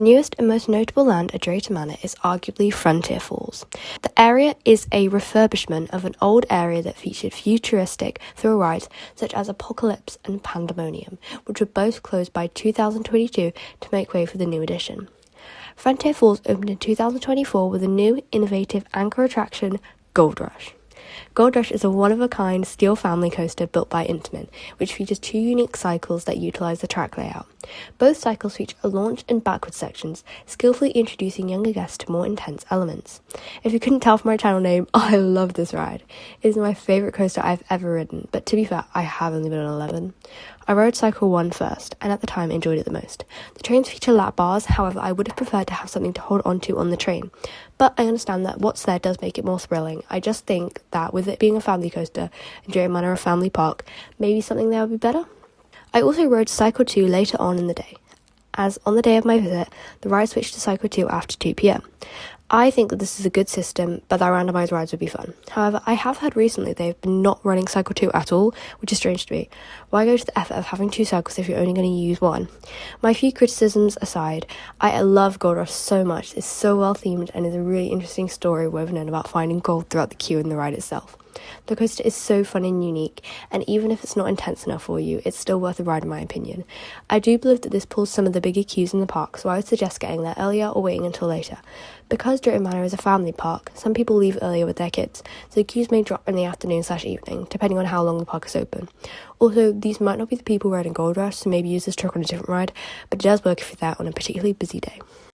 The newest and most notable land at Drayton Manor is arguably Frontier Falls. The area is a refurbishment of an old area that featured futuristic thrill rides such as Apocalypse and Pandemonium, which were both closed by 2022 to make way for the new addition. Frontier Falls opened in 2024 with a new, innovative anchor attraction, Gold Rush. Gold Rush is a one-of-a-kind steel family coaster built by Intamin, which features two unique cycles that utilize the track layout. Both cycles feature a launch and backward sections, skillfully introducing younger guests to more intense elements. If you couldn't tell from my channel name, I love this ride. It is my favourite coaster I've ever ridden, but to be fair, I have only been on 11. I rode Cycle 1 first, and at the time enjoyed it the most. The trains feature lap bars, however I would have preferred to have something to hold onto on the train. But I understand that what's there does make it more thrilling. I just think that with it being a family coaster and Drayton Manor a family park, maybe something there would be better. I also rode Cycle 2 later on in the day, as on the day of my visit, the ride switched to Cycle 2 after 2 p.m. I think that this is a good system, but that randomised rides would be fun. However, I have heard recently they've been not running Cycle 2 at all, which is strange to me. Why go to the effort of having two cycles if you're only going to use one? My few criticisms aside, I love Gold Rush so much. It's so well themed and is a really interesting story woven in about finding gold throughout the queue and the ride itself. The coaster is so fun and unique, and even if it's not intense enough for you, it's still worth a ride in my opinion. I do believe that this pulls some of the bigger queues in the park, so I would suggest getting there earlier or waiting until later. Because Drayton Manor is a family park, some people leave earlier with their kids, so queues may drop in the afternoon/evening, depending on how long the park is open. Also, these might not be the people riding Gold Rush, so maybe use this trick on a different ride, but it does work if you're there on a particularly busy day.